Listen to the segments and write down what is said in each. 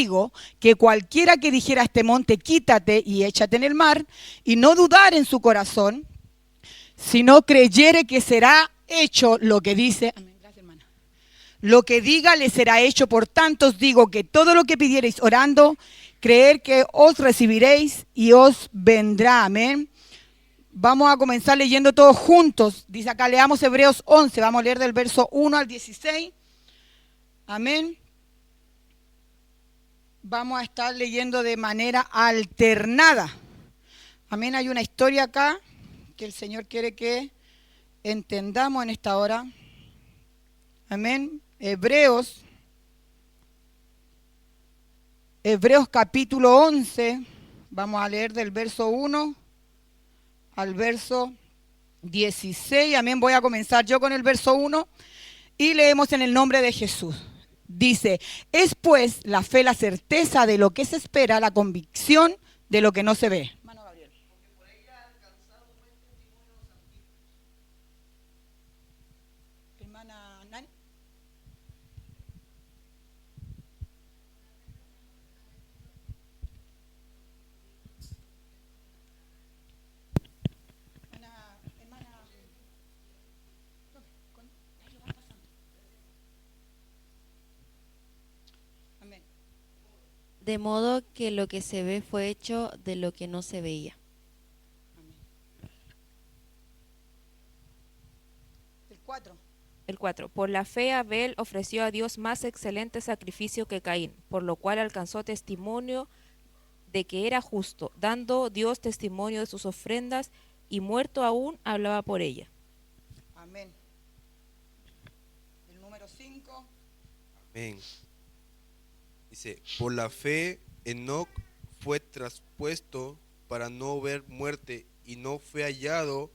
digo que cualquiera que dijera a este monte, quítate y échate en el mar, y no dudar en su corazón, sino creyere que será hecho lo que dice. Amén. Gracias, hermana. Lo que diga le será hecho. Por tanto os digo que todo lo que pidiereis orando, creer que os recibiréis y os vendrá. Amén. Vamos a comenzar leyendo todos juntos. Dice acá, leamos Hebreos 11. Vamos a leer del verso 1 al 16. Amén. Vamos a estar leyendo de manera alternada. Amén. Hay una historia acá que el Señor quiere que entendamos en esta hora. Amén. Hebreos capítulo 11. Vamos a leer del verso 1 al verso 16. Amén. Voy a comenzar yo con el verso 1 y leemos en el nombre de Jesús. Dice, es pues la fe la certeza de lo que se espera, la convicción de lo que no se ve. Hermano Gabriel. Hermana Nani. Amén. De modo que lo que se ve fue hecho de lo que no se veía. El 4. El 4. Por la fe Abel ofreció a Dios más excelente sacrificio que Caín, por lo cual alcanzó testimonio de que era justo, dando Dios testimonio de sus ofrendas, y muerto aún hablaba por ella. Amén. El número 5. Amén. Dice, por la fe Enoc fue traspuesto para no ver muerte y no fue hallado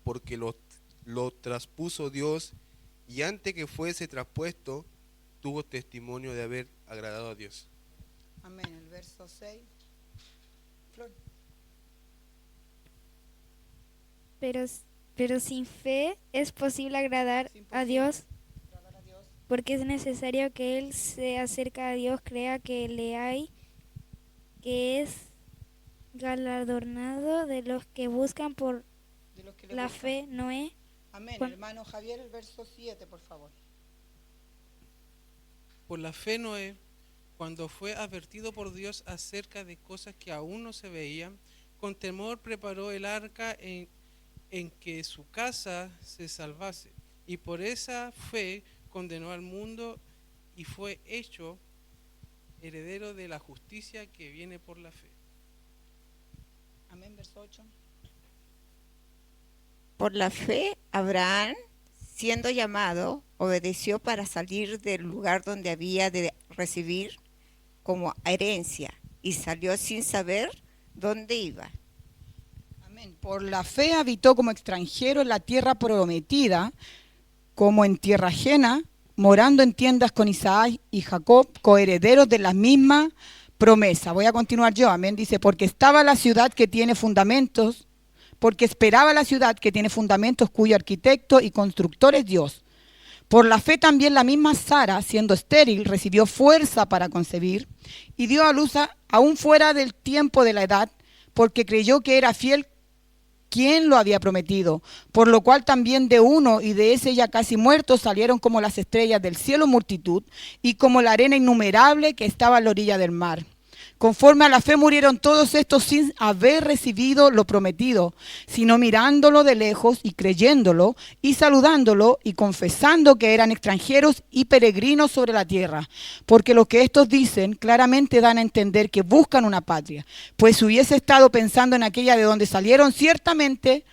porque lo traspuso Dios, y antes que fuese traspuesto tuvo testimonio de haber agradado a Dios. Amén. El verso 6. Flor. Pero sin fe es posible agradar a Dios, porque es necesario que él se acerca a Dios, crea que le hay, que es galardonado de los que buscan por De los que le la buscan. fe. Noé. Amén. Juan. Hermano Javier, el verso 7, por favor. Por la fe Noé, cuando fue advertido por Dios acerca de cosas que aún no se veían, con temor preparó el arca en que su casa se salvase. Y por esa fe condenó al mundo y fue hecho heredero de la justicia que viene por la fe. Amén. Verso 8. Por la fe, Abraham, siendo llamado, obedeció para salir del lugar donde había de recibir como herencia y salió sin saber dónde iba. Amén. Por la fe habitó como extranjero en la tierra prometida, como en tierra ajena, morando en tiendas con Isaac y Jacob, coherederos de la misma promesa. Voy a continuar yo, amén. Dice, porque estaba la ciudad que tiene fundamentos, porque esperaba la ciudad que tiene fundamentos, cuyo arquitecto y constructor es Dios. Por la fe también la misma Sara, siendo estéril, recibió fuerza para concebir y dio a luz aún fuera del tiempo de la edad, porque creyó que era fiel quien lo había prometido, por lo cual también de uno y de ese ya casi muerto salieron como las estrellas del cielo multitud y como la arena innumerable que estaba a la orilla del mar. Conforme a la fe murieron todos estos sin haber recibido lo prometido, sino mirándolo de lejos y creyéndolo y saludándolo y confesando que eran extranjeros y peregrinos sobre la tierra. Porque lo que estos dicen claramente dan a entender que buscan una patria. Pues si hubiese estado pensando en aquella de donde salieron, ciertamente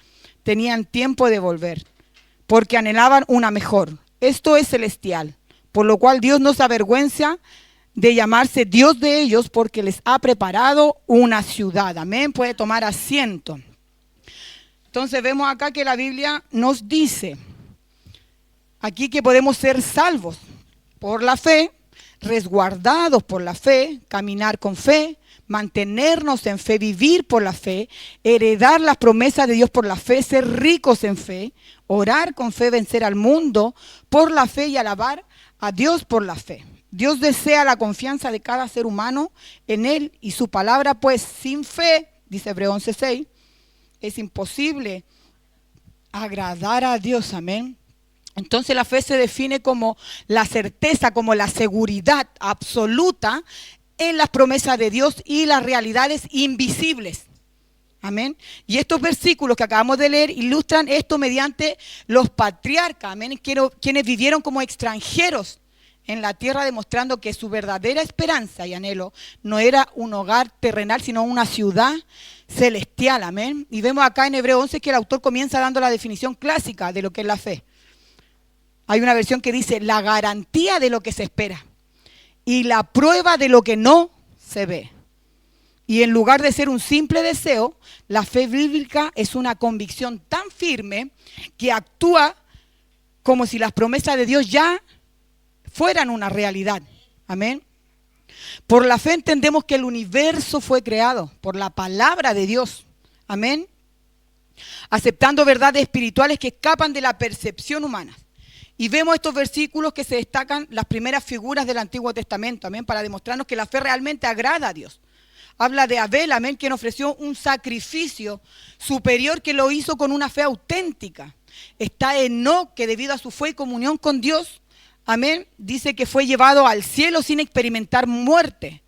tenían tiempo de volver, porque anhelaban una mejor. Esto es celestial, por lo cual Dios no se avergüenza de llamarse Dios de ellos, porque les ha preparado una ciudad. Amén. Puede tomar asiento. Entonces vemos acá que la Biblia nos dice aquí que podemos ser salvos por la fe, resguardados por la fe, caminar con fe, mantenernos en fe, vivir por la fe, heredar las promesas de Dios por la fe, ser ricos en fe, orar con fe, vencer al mundo por la fe y alabar a Dios por la fe. Dios desea la confianza de cada ser humano en Él y su palabra, pues sin fe, dice Hebreos 11:6, es imposible agradar a Dios, amén. Entonces la fe se define como la certeza, como la seguridad absoluta en las promesas de Dios y las realidades invisibles. Amén. Y estos versículos que acabamos de leer ilustran esto mediante los patriarcas, amén, quienes vivieron como extranjeros en la tierra, demostrando que su verdadera esperanza y anhelo no era un hogar terrenal, sino una ciudad celestial, amén. Y vemos acá en Hebreos 11 que el autor comienza dando la definición clásica de lo que es la fe. Hay una versión que dice la garantía de lo que se espera y la prueba de lo que no se ve. Y en lugar de ser un simple deseo, la fe bíblica es una convicción tan firme que actúa como si las promesas de Dios ya fueran una realidad. Amén. Por la fe entendemos que el universo fue creado por la palabra de Dios. Amén. Aceptando verdades espirituales que escapan de la percepción humana. Y vemos estos versículos que se destacan las primeras figuras del Antiguo Testamento, amén, para demostrarnos que la fe realmente agrada a Dios. Habla de Abel, amén, quien ofreció un sacrificio superior que lo hizo con una fe auténtica. Está Enoc, que debido a su fe y comunión con Dios, amén, dice que fue llevado al cielo sin experimentar muerte.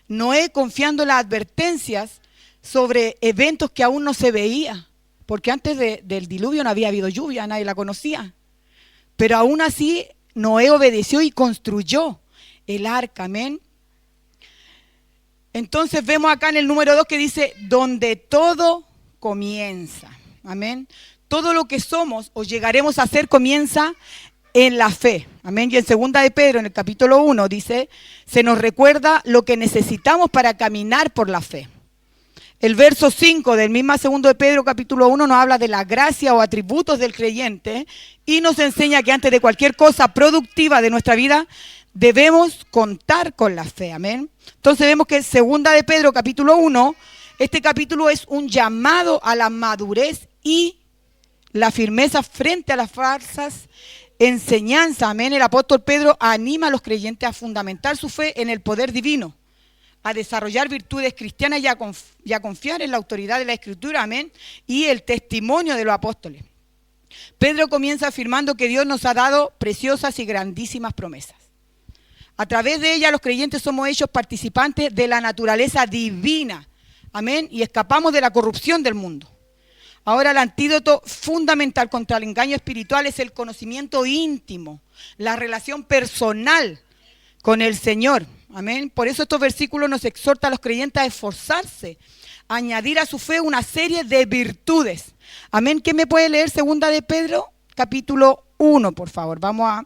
Noé, confiando en las advertencias sobre eventos que aún no se veía, porque antes del diluvio no había habido lluvia, nadie la conocía. Pero aún así, Noé obedeció y construyó el arca, amén. Entonces vemos acá en el número 2 que dice, donde todo comienza, amén. Todo lo que somos o llegaremos a ser comienza en la fe, amén. Y en 2 de Pedro, en el capítulo 1, dice, se nos recuerda lo que necesitamos para caminar por la fe. El verso 5 del mismo 2 de Pedro capítulo 1 nos habla de la gracia o atributos del creyente y nos enseña que antes de cualquier cosa productiva de nuestra vida debemos contar con la fe, amén. Entonces vemos que 2 de Pedro capítulo 1, este capítulo es un llamado a la madurez y la firmeza frente a las falsas enseñanzas, amén. El apóstol Pedro anima a los creyentes a fundamentar su fe en el poder divino, a desarrollar virtudes cristianas y a confiar en la autoridad de la Escritura, amén, y el testimonio de los apóstoles. Pedro comienza afirmando que Dios nos ha dado preciosas y grandísimas promesas. A través de ellas los creyentes somos hechos participantes de la naturaleza divina, amén, y escapamos de la corrupción del mundo. Ahora el antídoto fundamental contra el engaño espiritual es el conocimiento íntimo, la relación personal con el Señor. Amén. Por eso estos versículos nos exhortan a los creyentes a esforzarse, a añadir a su fe una serie de virtudes. Amén. ¿Quién me puede leer 2 de Pedro? Capítulo 1, por favor. Vamos a,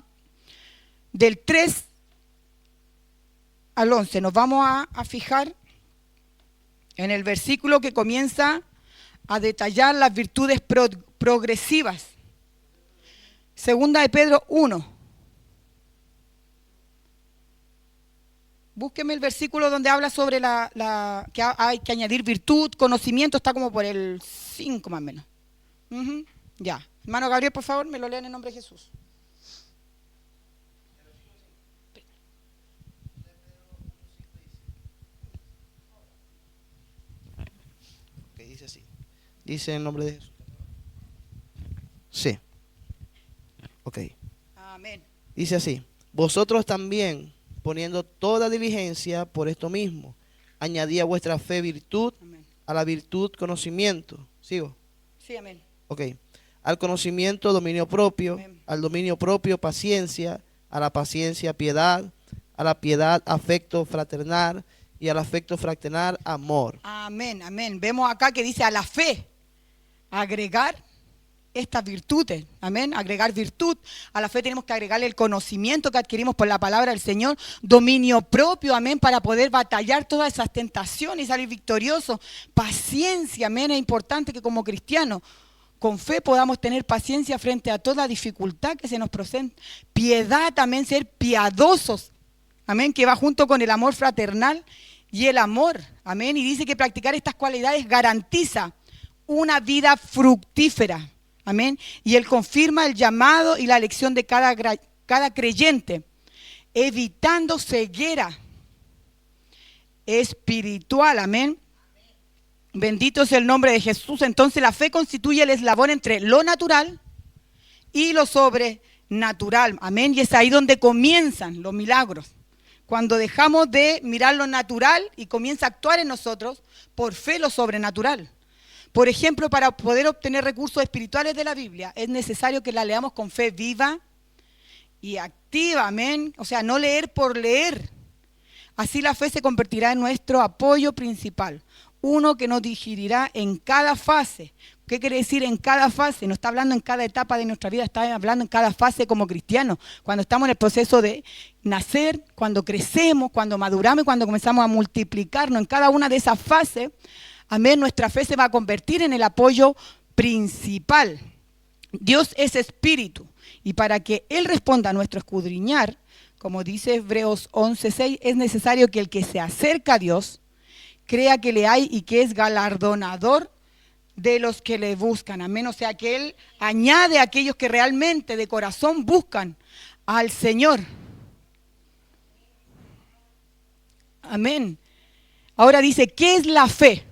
del 3 al 11, nos vamos a fijar en el versículo que comienza a detallar las virtudes progresivas. 2 de Pedro 1. Búsqueme el versículo donde habla sobre que hay que añadir virtud, conocimiento, está como por el 5 más o menos. Ya. Hermano Gabriel, por favor, me lo lean en nombre de Jesús. Okay, dice así. Dice en nombre de Jesús. Sí. Ok. Amén. Dice así. Vosotros también, poniendo toda diligencia por esto mismo, añadí a vuestra fe virtud, amén, a la virtud conocimiento. ¿Sigo? Sí, amén. Ok. Al conocimiento dominio propio, amén, al dominio propio paciencia, a la paciencia piedad, a la piedad afecto fraternal y al afecto fraternal amor. Amén, amén. Vemos acá que dice a la fe agregar estas virtudes, amén, agregar virtud. A la fe tenemos que agregarle el conocimiento que adquirimos por la palabra del Señor, dominio propio, amén, para poder batallar todas esas tentaciones y salir victorioso. Paciencia, amén, es importante que como cristianos con fe podamos tener paciencia frente a toda dificultad que se nos presenta. Piedad, también ser piadosos, amén, que va junto con el amor fraternal y el amor, amén, y dice que practicar estas cualidades garantiza una vida fructífera. Amén. Y Él confirma el llamado y la elección de cada creyente. evitando ceguera espiritual. Amén. Bendito es el nombre de Jesús. Entonces la fe constituye el eslabón entre lo natural y lo sobrenatural. Amén. Y es ahí donde comienzan los milagros. Cuando dejamos de mirar lo natural y comienza a actuar en nosotros por fe lo sobrenatural. Por ejemplo, para poder obtener recursos espirituales de la Biblia, es necesario que la leamos con fe viva y activa, amén. O sea, no leer por leer. Así la fe se convertirá en nuestro apoyo principal. Uno que nos dirigirá en cada fase. ¿Qué quiere decir en cada fase? No está hablando en cada etapa de nuestra vida, está hablando en cada fase como cristianos. Cuando estamos en el proceso de nacer, cuando crecemos, cuando maduramos y cuando comenzamos a multiplicarnos en cada una de esas fases, amén, nuestra fe se va a convertir en el apoyo principal. Dios es espíritu y para que Él responda a nuestro escudriñar, como dice Hebreos 11:6, es necesario que el que se acerca a Dios crea que le hay y que es galardonador de los que le buscan. Amén. O sea que Él añade a aquellos que realmente de corazón buscan al Señor. Amén. Ahora dice, ¿qué es la fe?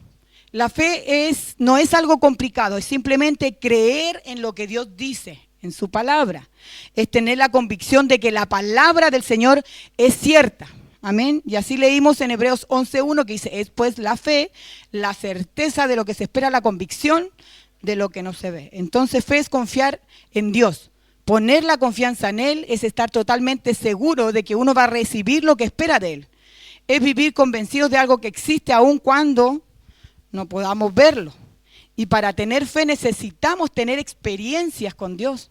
La fe no es algo complicado, es simplemente creer en lo que Dios dice, en su palabra. Es tener la convicción de que la palabra del Señor es cierta. Amén. Y así leímos en Hebreos 11:1 que dice, es pues la fe, la certeza de lo que se espera, la convicción de lo que no se ve. Entonces fe es confiar en Dios. Poner la confianza en Él es estar totalmente seguro de que uno va a recibir lo que espera de Él. Es vivir convencidos de algo que existe aun cuando no podamos verlo. Y para tener fe necesitamos tener experiencias con Dios.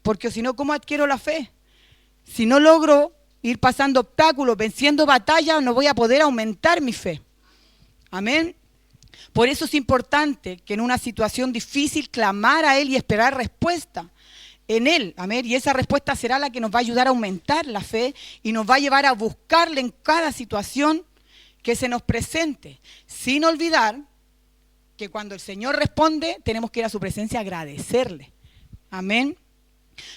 Porque si no, ¿cómo adquiero la fe? Si no logro ir pasando obstáculos, venciendo batallas, no voy a poder aumentar mi fe. Amén. Por eso es importante que en una situación difícil clamar a Él y esperar respuesta en Él. Amén. Y esa respuesta será la que nos va a ayudar a aumentar la fe y nos va a llevar a buscarle en cada situación que se nos presente. Sin olvidar que cuando el Señor responde, tenemos que ir a su presencia a agradecerle. Amén.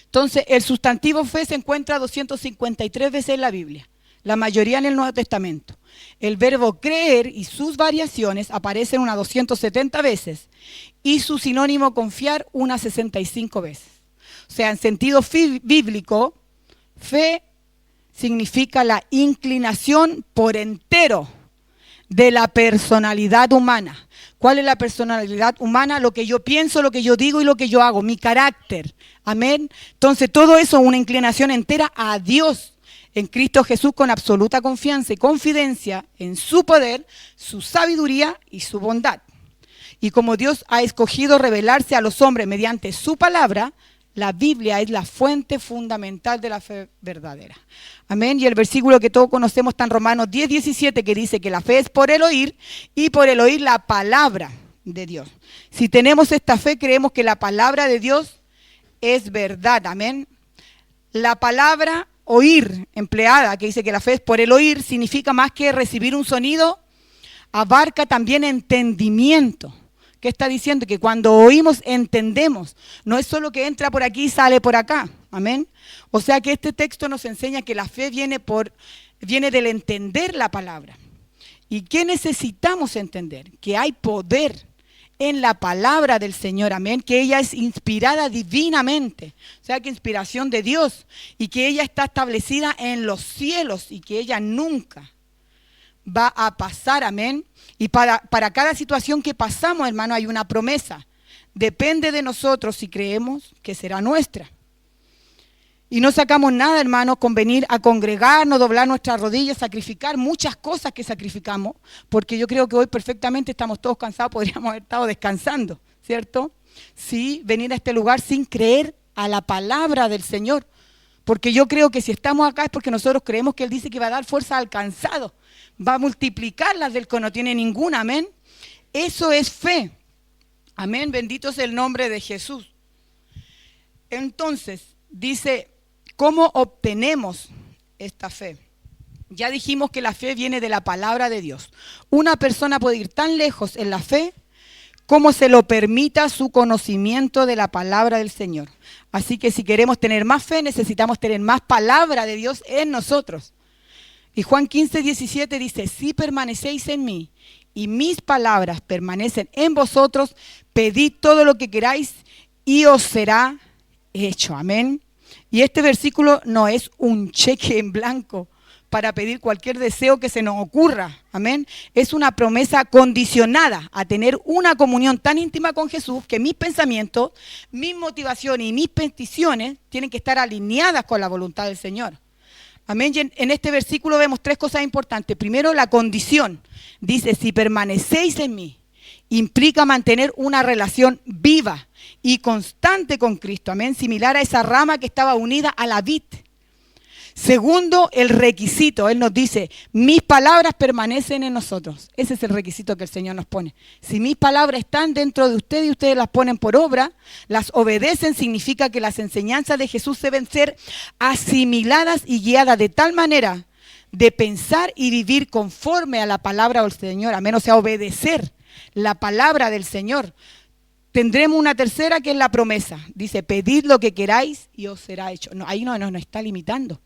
Entonces, el sustantivo fe se encuentra 253 veces en la Biblia, la mayoría en el Nuevo Testamento. El verbo creer y sus variaciones aparecen unas 270 veces y su sinónimo confiar unas 65 veces. O sea, en sentido bíblico, fe significa la inclinación por entero de la personalidad humana. ¿Cuál es la personalidad humana? Lo que yo pienso, lo que yo digo y lo que yo hago, mi carácter. Amén. Entonces todo eso es una inclinación entera a Dios en Cristo Jesús con absoluta confianza y confidencia en su poder, su sabiduría y su bondad. Y como Dios ha escogido revelarse a los hombres mediante su palabra, la Biblia es la fuente fundamental de la fe verdadera. Amén. Y el versículo que todos conocemos está en Romanos 10:17 que dice que la fe es por el oír y por el oír la palabra de Dios. Si tenemos esta fe, creemos que la palabra de Dios es verdad. Amén. La palabra oír empleada, que dice que la fe es por el oír, significa más que recibir un sonido, abarca también entendimiento. ¿Qué está diciendo? Que cuando oímos, entendemos. No es solo que entra por aquí y sale por acá. Amén. O sea que este texto nos enseña que la fe viene del entender la palabra. ¿Y qué necesitamos entender? Que hay poder en la palabra del Señor. Amén. Que ella es inspirada divinamente. O sea que inspiración de Dios. Y que ella está establecida en los cielos. Y que ella nunca va a pasar. Amén. Y para cada situación que pasamos, hermano, hay una promesa. Depende de nosotros si creemos que será nuestra. Y no sacamos nada, hermano, con venir a congregarnos, doblar nuestras rodillas, sacrificar muchas cosas que sacrificamos, porque yo creo que hoy perfectamente estamos todos cansados, podríamos haber estado descansando, ¿cierto? Sí, venir a este lugar sin creer a la palabra del Señor, porque yo creo que si estamos acá es porque nosotros creemos que Él dice que va a dar fuerza al cansado, va a multiplicar las del que no tiene ninguna, amén. Eso es fe, amén, bendito es el nombre de Jesús. Entonces, dice, ¿cómo obtenemos esta fe? Ya dijimos que la fe viene de la palabra de Dios. Una persona puede ir tan lejos en la fe como se lo permita su conocimiento de la palabra del Señor. Así que si queremos tener más fe, necesitamos tener más palabra de Dios en nosotros. Y Juan 15:17 dice, si permanecéis en mí y mis palabras permanecen en vosotros, pedid todo lo que queráis y os será hecho. Amén. Y este versículo no es un cheque en blanco para pedir cualquier deseo que se nos ocurra. Amén. Es una promesa condicionada a tener una comunión tan íntima con Jesús que mis pensamientos, mis motivaciones y mis peticiones tienen que estar alineadas con la voluntad del Señor. Amén. Y en este versículo vemos tres cosas importantes. Primero, la condición. Dice, si permanecéis en mí, implica mantener una relación viva y constante con Cristo. Amén. Similar a esa rama que estaba unida a la vid. Segundo, el requisito. Él nos dice, mis palabras permanecen en nosotros. Ese es el requisito que el Señor nos pone. Si mis palabras están dentro de ustedes y ustedes las ponen por obra, las obedecen, significa que las enseñanzas de Jesús deben ser asimiladas y guiadas de tal manera de pensar y vivir conforme a la palabra del Señor. Amén. O sea, obedecer la palabra del Señor. Tendremos una tercera que es la promesa. Dice, pedid lo que queráis y os será hecho. No, ahí no nos está limitando.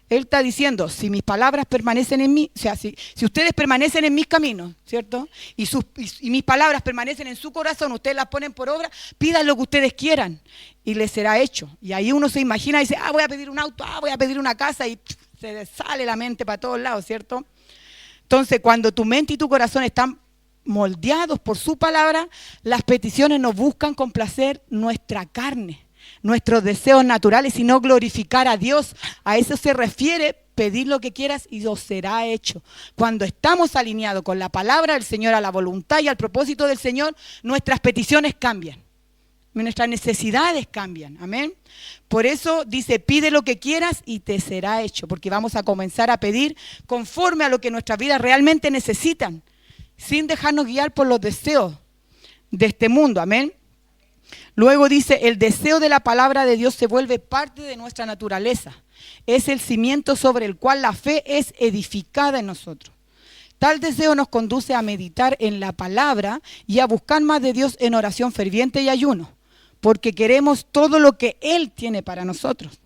Él está diciendo, si mis palabras permanecen en mí, o sea, si ustedes permanecen en mis caminos, ¿cierto? Y mis palabras permanecen en su corazón, ustedes las ponen por obra, pidan lo que ustedes quieran y les será hecho. Y ahí uno se imagina y dice, voy a pedir un auto, voy a pedir una casa y se sale la mente para todos lados, ¿cierto? Entonces, cuando tu mente y tu corazón están moldeados por su palabra, las peticiones no buscan complacer nuestra carne, nuestros deseos naturales, sino glorificar a Dios. A eso se refiere pedir lo que quieras y os será hecho. Cuando estamos alineados con la palabra del Señor, a la voluntad y al propósito del Señor, nuestras peticiones cambian, nuestras necesidades cambian. Amén. Por eso dice, pide lo que quieras y te será hecho, porque vamos a comenzar a pedir conforme a lo que nuestras vidas realmente necesitan, sin dejarnos guiar por los deseos de este mundo. Amén. Luego dice, el deseo de la palabra de Dios se vuelve parte de nuestra naturaleza. Es el cimiento sobre el cual la fe es edificada en nosotros. Tal deseo nos conduce a meditar en la palabra y a buscar más de Dios en oración ferviente y ayuno, porque queremos todo lo que Él tiene para nosotros.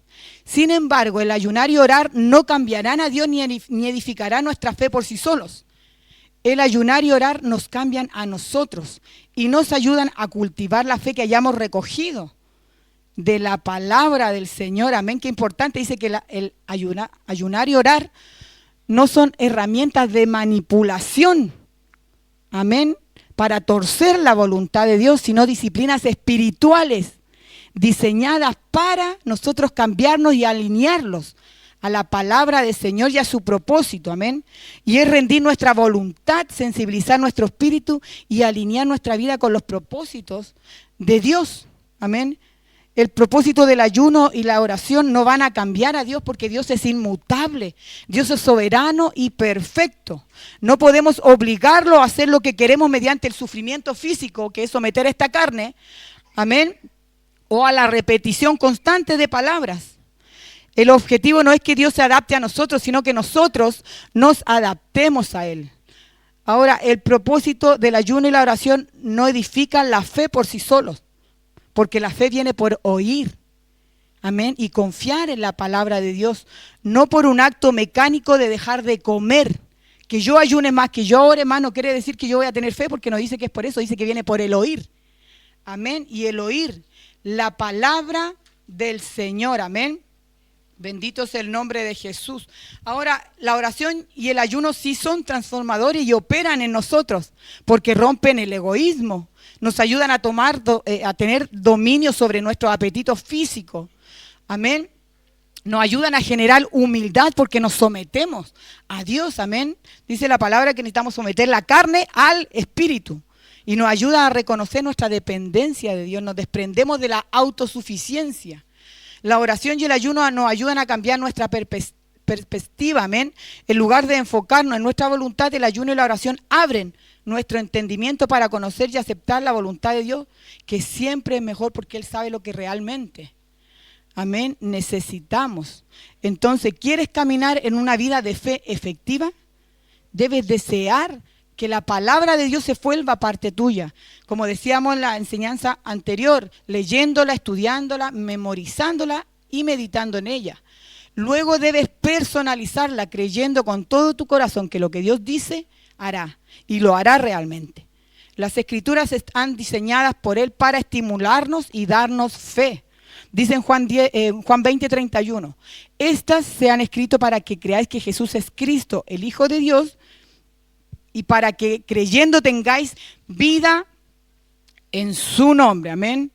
Sin embargo, el ayunar y orar no cambiarán a Dios ni edificarán nuestra fe por sí solos. El ayunar y orar nos cambian a nosotros y nos ayudan a cultivar la fe que hayamos recogido de la palabra del Señor. Amén, qué importante. Dice que el ayunar y orar no son herramientas de manipulación, amén, para torcer la voluntad de Dios, sino disciplinas espirituales diseñadas para nosotros cambiarnos y alinearlos a la palabra del Señor y a su propósito, amén. Y es rendir nuestra voluntad, sensibilizar nuestro espíritu y alinear nuestra vida con los propósitos de Dios, amén. El propósito del ayuno y la oración no van a cambiar a Dios porque Dios es inmutable. Dios es soberano y perfecto. No podemos obligarlo a hacer lo que queremos mediante el sufrimiento físico, que es someter a esta carne, amén, o a la repetición constante de palabras. El objetivo no es que Dios se adapte a nosotros, sino que nosotros nos adaptemos a Él. Ahora, el propósito del ayuno y la oración no edifican la fe por sí solos, porque la fe viene por oír, amén, y confiar en la palabra de Dios, no por un acto mecánico de dejar de comer. Que yo ayune más, que yo ore más, no quiere decir que yo voy a tener fe, porque no dice que es por eso, dice que viene por el oír, amén, y el oír la palabra del Señor, amén. Bendito sea el nombre de Jesús. Ahora, la oración y el ayuno sí son transformadores y operan en nosotros, porque rompen el egoísmo, nos ayudan a tener dominio sobre nuestros apetitos físicos. Amén. Nos ayudan a generar humildad porque nos sometemos a Dios. Amén. Dice la palabra que necesitamos someter la carne al espíritu. Y nos ayuda a reconocer nuestra dependencia de Dios. Nos desprendemos de la autosuficiencia. La oración y el ayuno nos ayudan a cambiar nuestra perspectiva. Amén. En lugar de enfocarnos en nuestra voluntad, el ayuno y la oración abren nuestro entendimiento para conocer y aceptar la voluntad de Dios, que siempre es mejor porque Él sabe lo que realmente, amén, necesitamos. Entonces, ¿quieres caminar en una vida de fe efectiva? Debes desear que la palabra de Dios se vuelva parte tuya. Como decíamos en la enseñanza anterior, leyéndola, estudiándola, memorizándola y meditando en ella. Luego debes personalizarla creyendo con todo tu corazón que lo que Dios dice hará y lo hará realmente. Las escrituras están diseñadas por Él para estimularnos y darnos fe. Dice en Juan 20:31, estas se han escrito para que creáis que Jesús es Cristo, el Hijo de Dios, y para que creyendo tengáis vida en su nombre. Amén.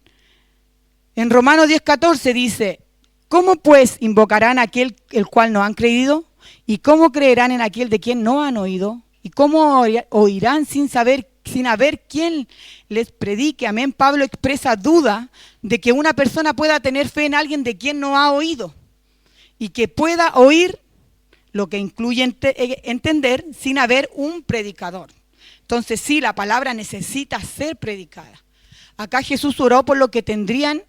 En Romanos 10:14 dice, ¿cómo pues invocarán a aquel el cual no han creído? ¿Y cómo creerán en aquel de quien no han oído? ¿Y cómo oirán sin haber quien les predique? Amén. Pablo expresa duda de que una persona pueda tener fe en alguien de quien no ha oído y que pueda oír, lo que incluye entender, sin haber un predicador. Entonces sí, la palabra necesita ser predicada. Acá Jesús oró por los que tendrían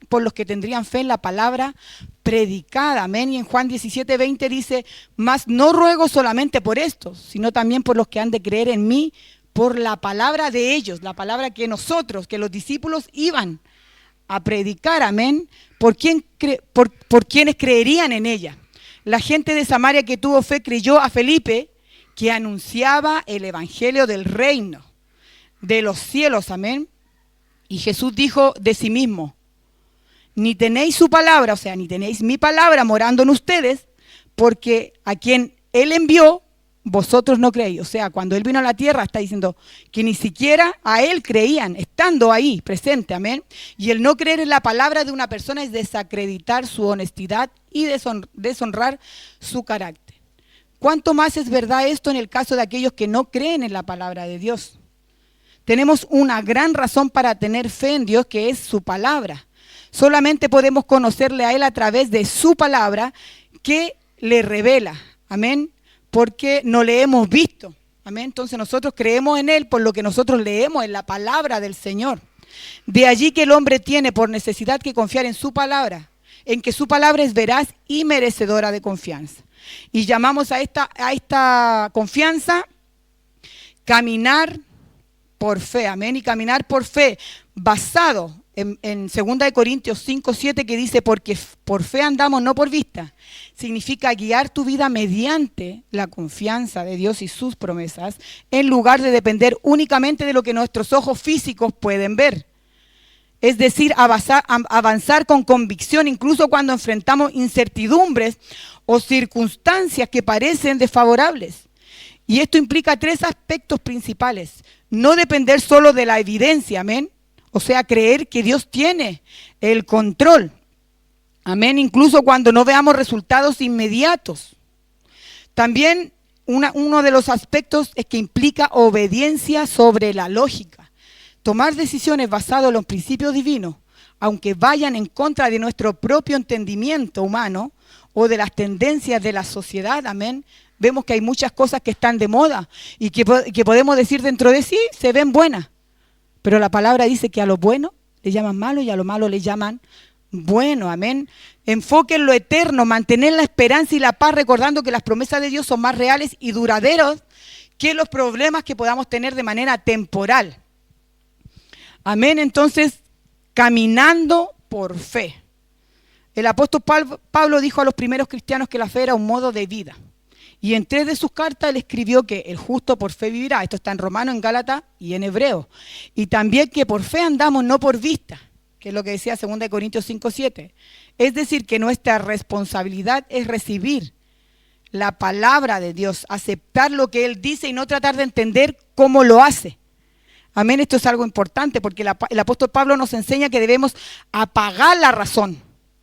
fe en la palabra predicada. Amén. Y en Juan 17:20 dice, mas no ruego solamente por estos, sino también por los que han de creer en mí, por la palabra de ellos, la palabra que nosotros, que los discípulos iban a predicar. Amén. Por quienes creerían en ella. La gente de Samaria que tuvo fe creyó a Felipe, que anunciaba el evangelio del reino de los cielos. Amén. Y Jesús dijo de sí mismo, ni tenéis su palabra, o sea, ni tenéis mi palabra morando en ustedes, porque a quien Él envió, vosotros no creéis. O sea, cuando Él vino a la tierra, está diciendo que ni siquiera a Él creían, estando ahí, presente, amén. Y el no creer en la palabra de una persona es desacreditar su honestidad y deshonrar su carácter. ¿Cuánto más es verdad esto en el caso de aquellos que no creen en la palabra de Dios? Tenemos una gran razón para tener fe en Dios, que es su palabra. Solamente podemos conocerle a Él a través de su palabra que le revela. Amén. Porque no le hemos visto. Amén. Entonces nosotros creemos en Él por lo que nosotros leemos en la palabra del Señor. De allí que el hombre tiene por necesidad que confiar en su palabra, en que su palabra es veraz y merecedora de confianza. Y llamamos a esta confianza caminar por fe, amén, y caminar por fe basado en 2 Corintios 5:7 que dice, porque por fe andamos, no por vista. Significa guiar tu vida mediante la confianza de Dios y sus promesas, en lugar de depender únicamente de lo que nuestros ojos físicos pueden ver. Es decir, avanzar con convicción incluso cuando enfrentamos incertidumbres o circunstancias que parecen desfavorables. Y esto implica 3 aspectos principales. No depender solo de la evidencia, amén. O sea, creer que Dios tiene el control. Amén, incluso cuando no veamos resultados inmediatos. También uno de los aspectos es que implica obediencia sobre la lógica. Tomar decisiones basadas en los principios divinos, aunque vayan en contra de nuestro propio entendimiento humano o de las tendencias de la sociedad, amén. Vemos que hay muchas cosas que están de moda y que podemos decir dentro de sí, se ven buenas. Pero la palabra dice que a lo bueno le llaman malo y a lo malo le llaman bueno, amén. Enfoque en lo eterno, mantener la esperanza y la paz, recordando que las promesas de Dios son más reales y duraderos que los problemas que podamos tener de manera temporal. Amén, entonces, caminando por fe. El apóstol Pablo dijo a los primeros cristianos que la fe era un modo de vida. Y en 3 de sus cartas él escribió que el justo por fe vivirá. Esto está en Romano, en Gálatas y en Hebreo. Y también que por fe andamos, no por vista, que es lo que decía 2 Corintios 5:7. Es decir, que nuestra responsabilidad es recibir la palabra de Dios, aceptar lo que Él dice y no tratar de entender cómo lo hace. Amén, esto es algo importante porque el apóstol Pablo nos enseña que debemos apagar la razón.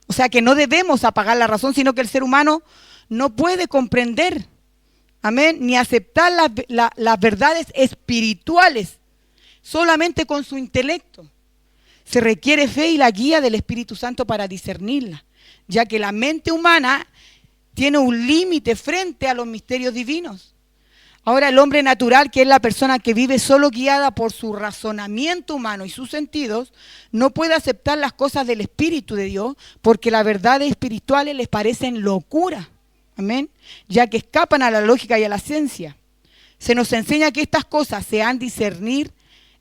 O sea, que no debemos apagar la razón, sino que el ser humano no puede comprender, amén, ni aceptar las verdades espirituales solamente con su intelecto. Se requiere fe y la guía del Espíritu Santo para discernirla, ya que la mente humana tiene un límite frente a los misterios divinos. Ahora, el hombre natural, que es la persona que vive solo guiada por su razonamiento humano y sus sentidos, no puede aceptar las cosas del Espíritu de Dios porque las verdades espirituales les parecen locura. Amén, ya que escapan a la lógica y a la ciencia. se nos enseña que estas cosas se han de discernir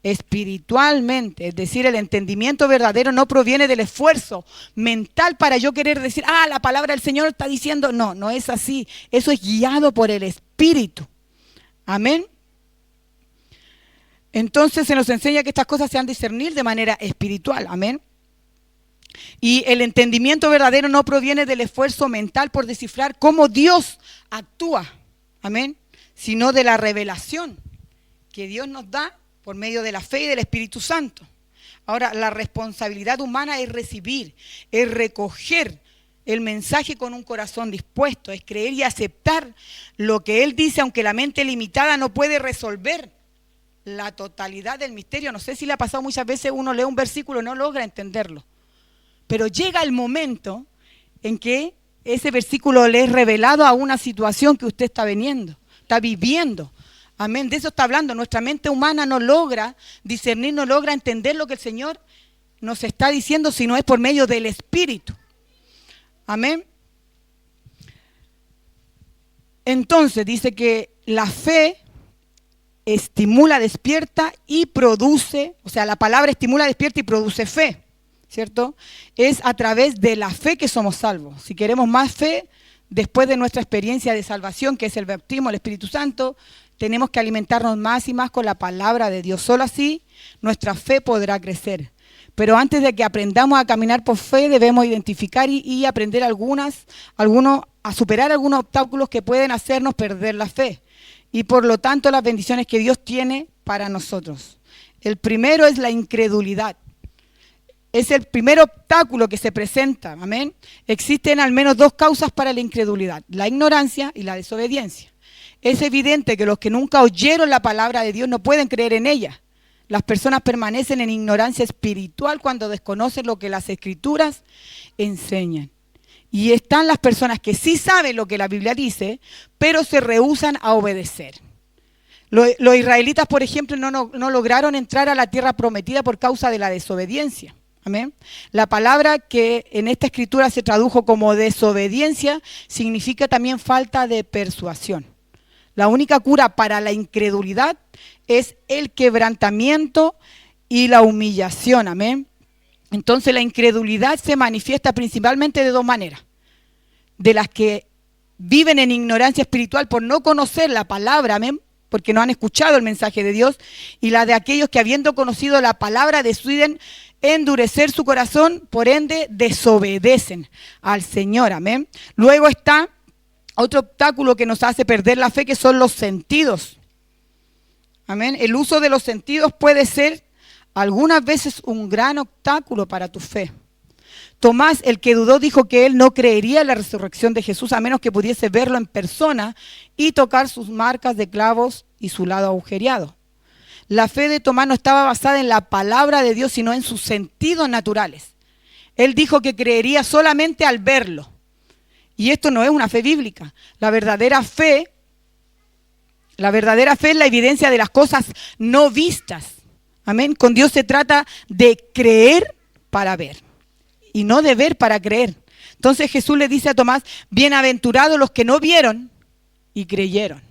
espiritualmente, es decir, el entendimiento verdadero no proviene del esfuerzo mental para yo querer decir, la palabra del Señor está diciendo, no, no es así, eso es guiado por el Espíritu, amén. Entonces se nos enseña que estas cosas se han de discernir de manera espiritual, amén. Y el entendimiento verdadero no proviene del esfuerzo mental por descifrar cómo Dios actúa, amén, sino de la revelación que Dios nos da por medio de la fe y del Espíritu Santo. Ahora, la responsabilidad humana es recibir, es recoger el mensaje con un corazón dispuesto, es creer y aceptar lo que Él dice, aunque la mente limitada no puede resolver la totalidad del misterio. No sé si le ha pasado muchas veces, uno lee un versículo y no logra entenderlo. Pero llega el momento en que ese versículo le es revelado a una situación que usted está viviendo. Amén, de eso está hablando. Nuestra mente humana no logra discernir, no logra entender lo que el Señor nos está diciendo, si no es por medio del Espíritu. Amén. Entonces dice que la fe estimula, despierta y produce, o sea, la palabra estimula, despierta y produce fe, ¿cierto? Es a través de la fe que somos salvos. Si queremos más fe, después de nuestra experiencia de salvación, que es el bautismo, el Espíritu Santo, tenemos que alimentarnos más y más con la palabra de Dios. Solo así nuestra fe podrá crecer. Pero antes de que aprendamos a caminar por fe, debemos identificar y aprender a superar algunos obstáculos que pueden hacernos perder la fe. Y por lo tanto las bendiciones que Dios tiene para nosotros. El primero es la incredulidad. Es el primer obstáculo que se presenta, amén. Existen al menos dos causas para la incredulidad, la ignorancia y la desobediencia. Es evidente que los que nunca oyeron la palabra de Dios no pueden creer en ella. Las personas permanecen en ignorancia espiritual cuando desconocen lo que las Escrituras enseñan. Y están las personas que sí saben lo que la Biblia dice, pero se rehúsan a obedecer. Los israelitas, por ejemplo, no lograron entrar a la tierra prometida por causa de la desobediencia. Amén. La palabra que en esta escritura se tradujo como desobediencia significa también falta de persuasión. La única cura para la incredulidad es el quebrantamiento y la humillación. Amén. Entonces la incredulidad se manifiesta principalmente de dos maneras. De las que viven en ignorancia espiritual por no conocer la palabra, amén, porque no han escuchado el mensaje de Dios, y la de aquellos que habiendo conocido la palabra deciden endurecer su corazón, por ende desobedecen al Señor, amén. Luego está otro obstáculo que nos hace perder la fe, que son los sentidos, amén. El uso de los sentidos puede ser algunas veces un gran obstáculo para tu fe. Tomás, el que dudó, dijo que él no creería en la resurrección de Jesús a menos que pudiese verlo en persona y tocar sus marcas de clavos y su lado agujereado. La fe de Tomás no estaba basada en la palabra de Dios, sino en sus sentidos naturales. Él dijo que creería solamente al verlo. Y esto no es una fe bíblica. La verdadera fe es la evidencia de las cosas no vistas. Amén. Con Dios se trata de creer para ver y no de ver para creer. Entonces Jesús le dice a Tomás, bienaventurados los que no vieron y creyeron.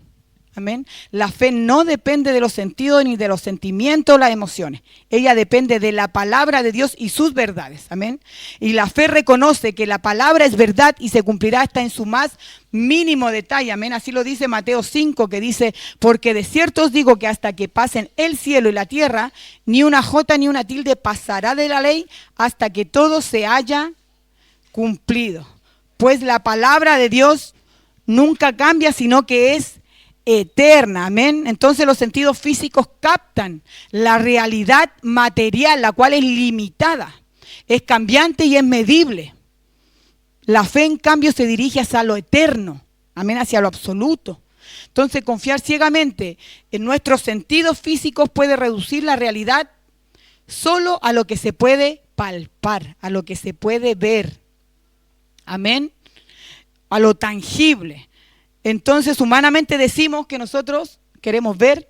Amén. La fe no depende de los sentidos ni de los sentimientos o las emociones. Ella depende de la palabra de Dios y sus verdades. Amén. Y la fe reconoce que la palabra es verdad y se cumplirá hasta en su más mínimo detalle. Amén. Así lo dice Mateo 5, que dice, porque de cierto os digo que hasta que pasen el cielo y la tierra, ni una jota ni una tilde pasará de la ley hasta que todo se haya cumplido. Pues la palabra de Dios nunca cambia, sino que es eterna, amén. Entonces los sentidos físicos captan la realidad material, la cual es limitada, es cambiante y es medible. La fe, en cambio, se dirige hacia lo eterno, amén, hacia lo absoluto. Entonces confiar ciegamente en nuestros sentidos físicos puede reducir la realidad solo a lo que se puede palpar, a lo que se puede ver, amén, a lo tangible. Entonces, humanamente decimos que nosotros queremos ver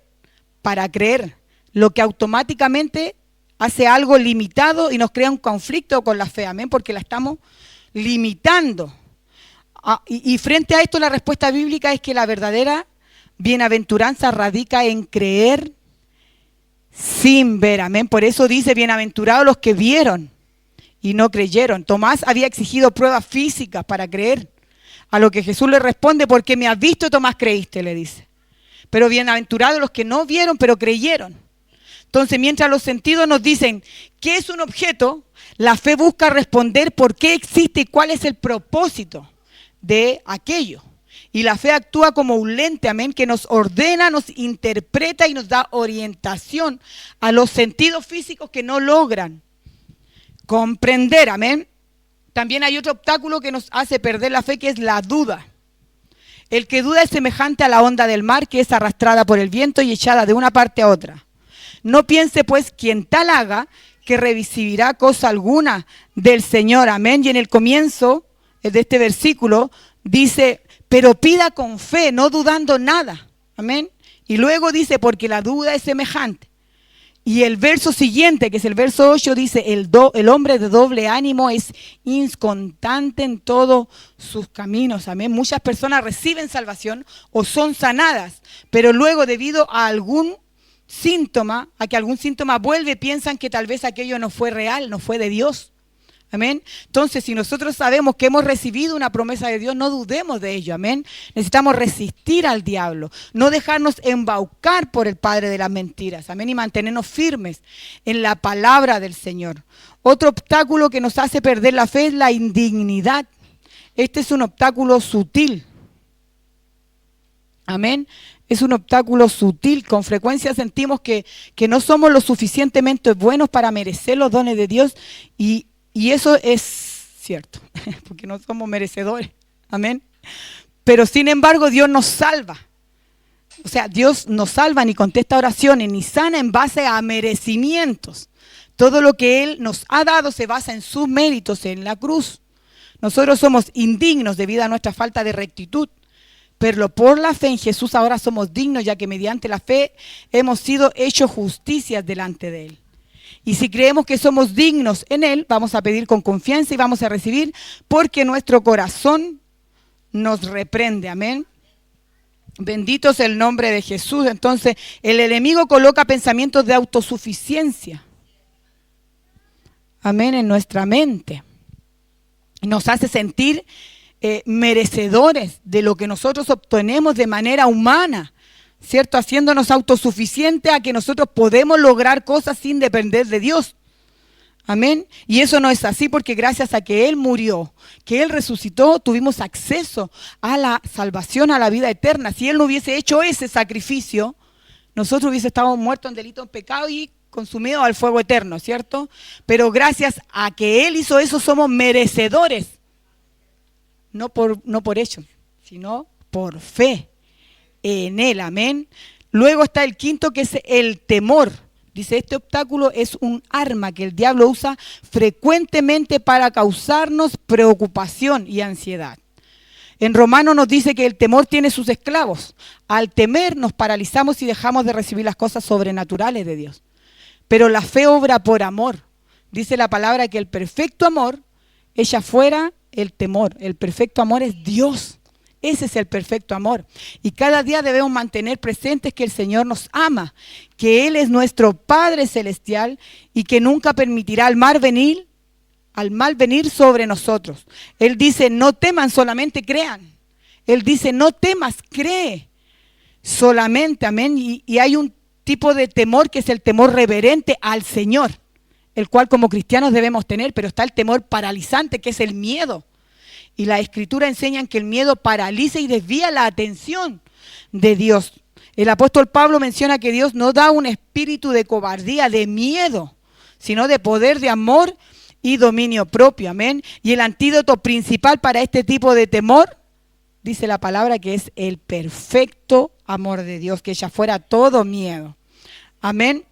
para creer, lo que automáticamente hace algo limitado y nos crea un conflicto con la fe, amén, porque la estamos limitando. Y frente a esto, la respuesta bíblica es que la verdadera bienaventuranza radica en creer sin ver, amén. Por eso dice, bienaventurados los que vieron y no creyeron. Tomás había exigido pruebas físicas para creer. A lo que Jesús le responde, porque me has visto, Tomás, creíste, le dice. Pero bienaventurados los que no vieron, pero creyeron. Entonces, mientras los sentidos nos dicen qué es un objeto, la fe busca responder por qué existe y cuál es el propósito de aquello. Y la fe actúa como un lente, amén, que nos ordena, nos interpreta y nos da orientación a los sentidos físicos que no logran comprender, amén. También hay otro obstáculo que nos hace perder la fe, que es la duda. El que duda es semejante a la onda del mar, que es arrastrada por el viento y echada de una parte a otra. No piense pues quien tal haga que recibirá cosa alguna del Señor, amén. Y en el comienzo de este versículo dice, pero pida con fe, no dudando nada, amén. Y luego dice, porque la duda es semejante. Y el verso siguiente, que es el verso 8, dice, el hombre de doble ánimo es inconstante en todos sus caminos, amén. Muchas personas reciben salvación o son sanadas, pero luego debido a algún síntoma, a que algún síntoma vuelve, piensan que tal vez aquello no fue real, no fue de Dios. Amén. Entonces, si nosotros sabemos que hemos recibido una promesa de Dios, no dudemos de ello. Amén. Necesitamos resistir al diablo, no dejarnos embaucar por el padre de las mentiras. Amén. Y mantenernos firmes en la palabra del Señor. Otro obstáculo que nos hace perder la fe es la indignidad. Este es un obstáculo sutil. Amén. Es un obstáculo sutil. Con frecuencia sentimos que no somos lo suficientemente buenos para merecer los dones de Dios y eso es cierto, porque no somos merecedores, amén. Pero sin embargo Dios nos salva. O sea, Dios nos salva, ni contesta oraciones, ni sana en base a merecimientos. Todo lo que Él nos ha dado se basa en sus méritos en la cruz. Nosotros somos indignos debido a nuestra falta de rectitud. Pero por la fe en Jesús ahora somos dignos, ya que mediante la fe hemos sido hechos justicias delante de Él. Y si creemos que somos dignos en Él, vamos a pedir con confianza y vamos a recibir, porque nuestro corazón nos reprende. Amén. Bendito es el nombre de Jesús. Entonces, el enemigo coloca pensamientos de autosuficiencia. Amén, en nuestra mente. Nos hace sentir merecedores de lo que nosotros obtenemos de manera humana. ¿Cierto? Haciéndonos autosuficientes a que nosotros podemos lograr cosas sin depender de Dios. Amén. Y eso no es así, porque gracias a que Él murió, que Él resucitó, tuvimos acceso a la salvación, a la vida eterna. Si Él no hubiese hecho ese sacrificio, nosotros hubiese estado muertos en delito, en pecado y consumidos al fuego eterno, ¿cierto? Pero gracias a que Él hizo eso, somos merecedores. No por hechos, sino por fe en Él, amén. Luego está el quinto, que es el temor. Dice, este obstáculo es un arma que el diablo usa frecuentemente para causarnos preocupación y ansiedad. En Romanos nos dice que el temor tiene sus esclavos. Al temer nos paralizamos y dejamos de recibir las cosas sobrenaturales de Dios. Pero la fe obra por amor. Dice la palabra que el perfecto amor echa fuera el temor. El perfecto amor es Dios. Ese es el perfecto amor. Y cada día debemos mantener presentes que el Señor nos ama, que Él es nuestro Padre Celestial y que nunca permitirá al mal venir sobre nosotros. Él dice, no teman, solamente crean. Él dice, no temas, cree solamente, amén. Y hay un tipo de temor que es el temor reverente al Señor, el cual como cristianos debemos tener, pero está el temor paralizante, que es el miedo. Y la Escritura enseña que el miedo paraliza y desvía la atención de Dios. El apóstol Pablo menciona que Dios no da un espíritu de cobardía, de miedo, sino de poder, de amor y dominio propio. Amén. Y el antídoto principal para este tipo de temor, dice la palabra, que es el perfecto amor de Dios, que echa fuera todo miedo. Amén.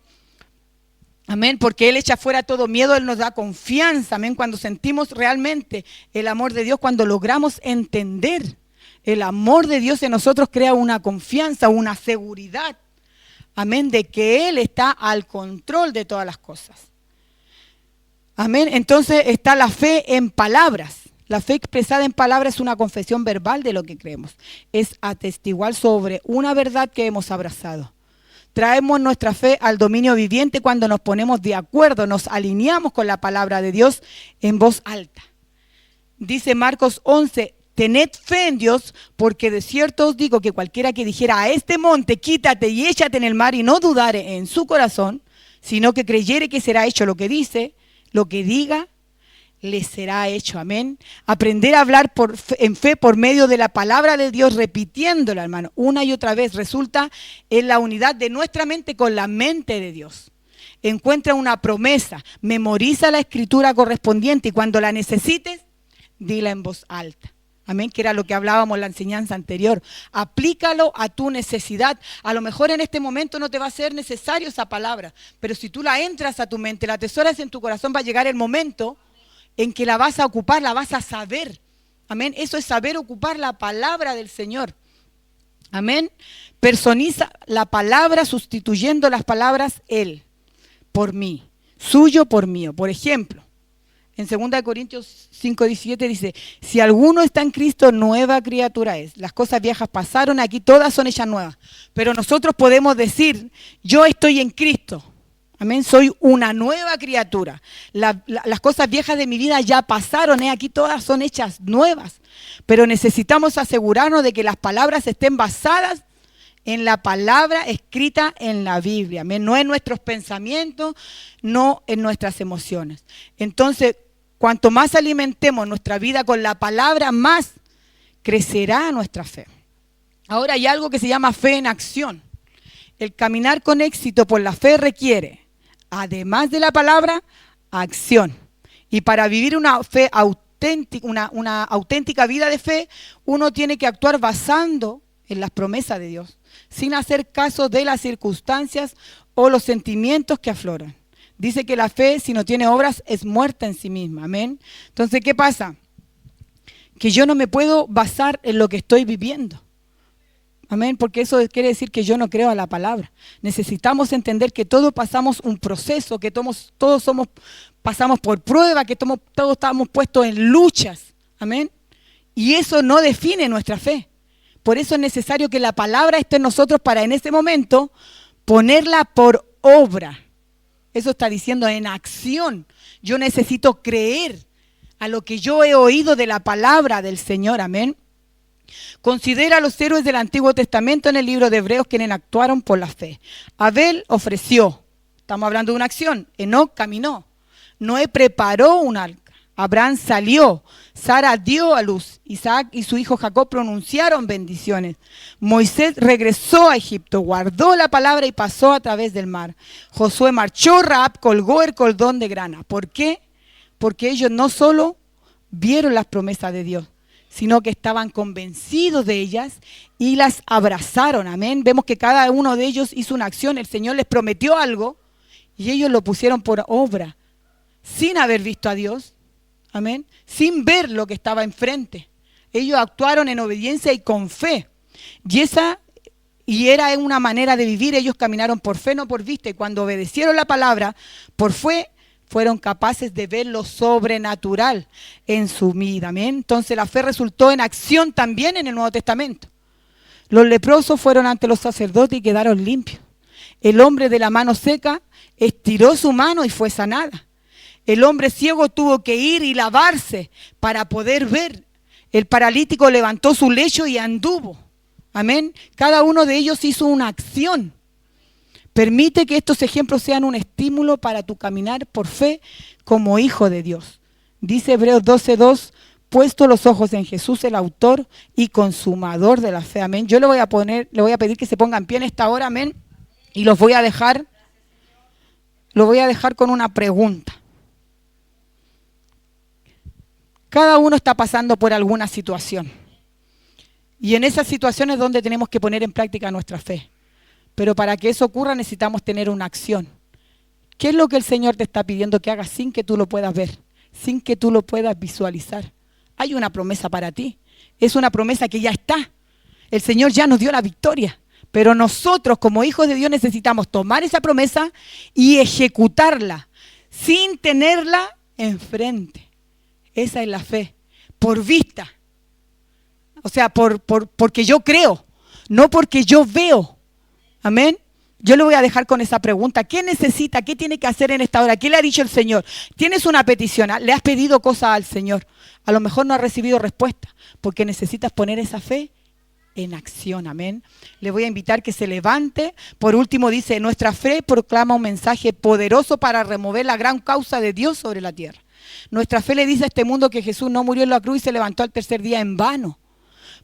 Amén, porque Él echa fuera todo miedo, Él nos da confianza, amén, cuando sentimos realmente el amor de Dios, cuando logramos entender el amor de Dios en nosotros, crea una confianza, una seguridad, amén, de que Él está al control de todas las cosas. Amén, entonces está la fe en palabras. La fe expresada en palabras es una confesión verbal de lo que creemos. Es atestiguar sobre una verdad que hemos abrazado. Traemos nuestra fe al dominio viviente cuando nos ponemos de acuerdo, nos alineamos con la palabra de Dios en voz alta. Dice Marcos 11, tened fe en Dios, porque de cierto os digo que cualquiera que dijera a este monte, quítate y échate en el mar, y no dudare en su corazón, sino que creyere que será hecho lo que dice, lo que diga, le será hecho. Amén. Aprender a hablar en fe por medio de la palabra de Dios, repitiéndola, hermano, una y otra vez, resulta en la unidad de nuestra mente con la mente de Dios. Encuentra una promesa, memoriza la escritura correspondiente y cuando la necesites, dila en voz alta. Amén, que era lo que hablábamos en la enseñanza anterior. Aplícalo a tu necesidad. A lo mejor en este momento no te va a ser necesario esa palabra, pero si tú la entras a tu mente, la atesoras en tu corazón, va a llegar el momento en que la vas a ocupar, la vas a saber. Amén, eso es saber ocupar la palabra del Señor. Amén, personiza la palabra sustituyendo las palabras Él por mí, suyo por mío. Por ejemplo, en 2 Corintios 5:17 dice, si alguno está en Cristo, nueva criatura es. Las cosas viejas pasaron, aquí todas son hechas nuevas. Pero nosotros podemos decir, yo estoy en Cristo. Amén, soy una nueva criatura. Las cosas viejas de mi vida ya pasaron, aquí todas son hechas nuevas. Pero necesitamos asegurarnos de que las palabras estén basadas en la palabra escrita en la Biblia. Amén, no en nuestros pensamientos, no en nuestras emociones. Entonces, cuanto más alimentemos nuestra vida con la palabra, más crecerá nuestra fe. Ahora hay algo que se llama fe en acción. El caminar con éxito por la fe requiere, además de la palabra, acción. Y para vivir una fe auténtica, una auténtica vida de fe, uno tiene que actuar basando en las promesas de Dios, sin hacer caso de las circunstancias o los sentimientos que afloran. Dice que la fe, si no tiene obras, es muerta en sí misma. Amén. Entonces, ¿qué pasa? Que yo no me puedo basar en lo que estoy viviendo. Amén, porque eso quiere decir que yo no creo a la palabra. Necesitamos entender que todos pasamos un proceso, que todos pasamos por prueba, que todos estamos puestos en luchas. Amén. Y eso no define nuestra fe. Por eso es necesario que la palabra esté en nosotros para en ese momento ponerla por obra. Eso está diciendo en acción. Yo necesito creer a lo que yo he oído de la palabra del Señor. Amén. Considera a los héroes del Antiguo Testamento en el libro de Hebreos quienes actuaron por la fe. Abel ofreció, estamos hablando de una acción. Enoc caminó. Noé preparó un arca. Abraham salió. Sara dio a luz. Isaac y su hijo Jacob pronunciaron bendiciones. Moisés regresó a Egipto, guardó la palabra y pasó a través del mar. Josué marchó, Rahab colgó el cordón de grana. ¿Por qué? Porque ellos no solo vieron las promesas de Dios, sino que estaban convencidos de ellas y las abrazaron. Amén. Vemos que cada uno de ellos hizo una acción. El Señor les prometió algo y ellos lo pusieron por obra, sin haber visto a Dios. Amén. Sin ver lo que estaba enfrente. Ellos actuaron en obediencia y con fe. Y era una manera de vivir. Ellos caminaron por fe, no por vista. Y cuando obedecieron la palabra, por fe, fueron capaces de ver lo sobrenatural en su vida. Amén. Entonces la fe resultó en acción también en el Nuevo Testamento. Los leprosos fueron ante los sacerdotes y quedaron limpios. El hombre de la mano seca estiró su mano y fue sanada. El hombre ciego tuvo que ir y lavarse para poder ver. El paralítico levantó su lecho y anduvo. Amén. Cada uno de ellos hizo una acción. Permite que estos ejemplos sean un estímulo para tu caminar por fe como hijo de Dios. Dice Hebreos 12:2, puesto los ojos en Jesús, el autor y consumador de la fe. Amén. Yo le voy a pedir que se pongan en pie en esta hora, amén. Y lo voy a dejar con una pregunta. Cada uno está pasando por alguna situación. Y en esas situaciones es donde tenemos que poner en práctica nuestra fe. Pero para que eso ocurra necesitamos tener una acción. ¿Qué es lo que el Señor te está pidiendo que hagas sin que tú lo puedas ver? Sin que tú lo puedas visualizar. Hay una promesa para ti. Es una promesa que ya está. El Señor ya nos dio la victoria. Pero nosotros como hijos de Dios necesitamos tomar esa promesa y ejecutarla sin tenerla enfrente. Esa es la fe. por vista. O sea, porque yo creo, no porque yo veo. Amén. Yo le voy a dejar con esa pregunta. ¿Qué necesita? ¿Qué tiene que hacer en esta hora? ¿Qué le ha dicho el Señor? ¿Tienes una petición? ¿Le has pedido cosas al Señor? A lo mejor no has recibido respuesta porque necesitas poner esa fe en acción. Amén. Le voy a invitar que se levante. Por último dice, nuestra fe proclama un mensaje poderoso para remover la gran causa de Dios sobre la tierra. Nuestra fe le dice a este mundo que Jesús no murió en la cruz y se levantó al tercer día en vano.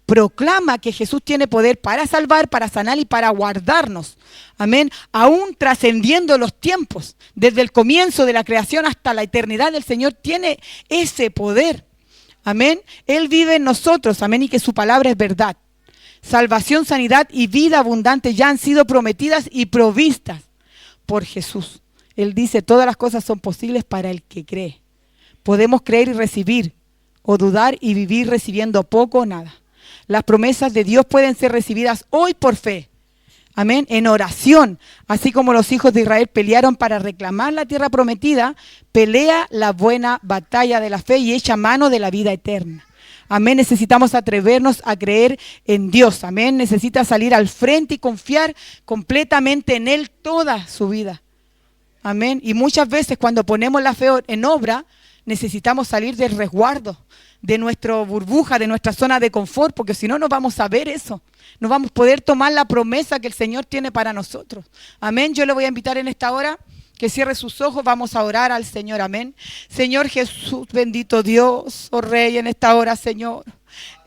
Proclama que Jesús tiene poder para salvar, para sanar y para guardarnos. Amén. Aún trascendiendo los tiempos, desde el comienzo de la creación hasta la eternidad, el Señor tiene ese poder. Amén. Él vive en nosotros. Amén. Y que su palabra es verdad. Salvación, sanidad y vida abundante ya han sido prometidas y provistas por Jesús. Él dice, todas las cosas son posibles para el que cree. Podemos creer y recibir, o dudar y vivir recibiendo poco o nada. Las promesas de Dios pueden ser recibidas hoy por fe. Amén. En oración, así como los hijos de Israel pelearon para reclamar la tierra prometida, pelea la buena batalla de la fe y echa mano de la vida eterna. Amén. Necesitamos atrevernos a creer en Dios. Amén. Necesita salir al frente y confiar completamente en Él toda su vida. Amén. Y muchas veces cuando ponemos la fe en obra, necesitamos salir del resguardo, de nuestra burbuja, de nuestra zona de confort, porque si no, no vamos a ver eso. No vamos a poder tomar la promesa que el Señor tiene para nosotros. Amén. Yo le voy a invitar en esta hora que cierre sus ojos. Vamos a orar al Señor. Amén. Señor Jesús, bendito Dios, oh Rey, en esta hora, Señor.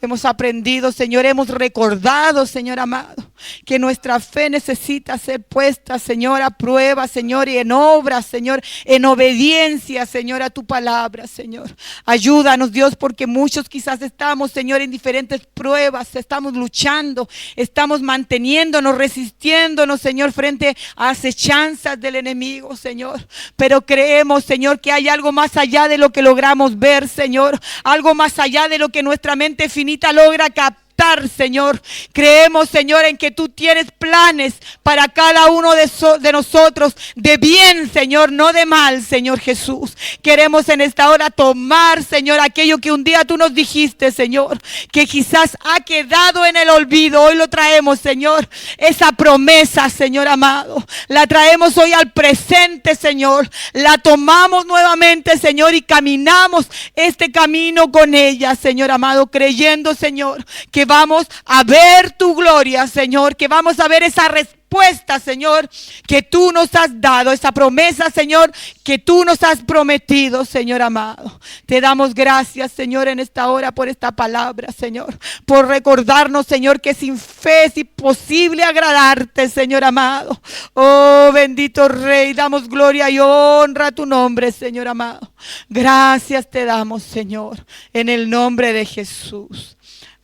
Hemos aprendido, Señor, hemos recordado, Señor amado, que nuestra fe necesita ser puesta, Señor, a prueba, Señor, y en obra, Señor, en obediencia, Señor, a tu palabra, Señor. Ayúdanos, Dios, porque muchos quizás estamos, Señor, en diferentes pruebas, estamos luchando, estamos manteniéndonos, resistiéndonos, Señor, frente a acechanzas del enemigo, Señor. Pero creemos, Señor, que hay algo más allá de lo que logramos ver, Señor, algo más allá de lo que nuestra mente finita logra captar, Señor. Creemos, Señor, en que tú tienes planes para cada uno de nosotros de bien, Señor, no de mal, Señor Jesús. Queremos en esta hora tomar, Señor, aquello que un día tú nos dijiste, Señor, que quizás ha quedado en el olvido. Hoy lo traemos, Señor, esa promesa, Señor amado. La traemos hoy al presente, Señor. La tomamos nuevamente, Señor, y caminamos este camino con ella, Señor amado, creyendo, Señor, que vamos a ver tu gloria, Señor, que vamos a ver esa respuesta, Señor, que tú nos has dado, esa promesa, Señor, que tú nos has prometido, Señor amado. Te damos gracias, Señor, en esta hora por esta palabra, Señor, por recordarnos, Señor, que sin fe es imposible agradarte, Señor amado. Oh, bendito Rey, damos gloria y honra a tu nombre, Señor amado. Gracias te damos, Señor, en el nombre de Jesús.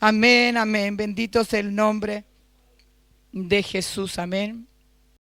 Amén, amén. Bendito sea el nombre de Jesús. Amén.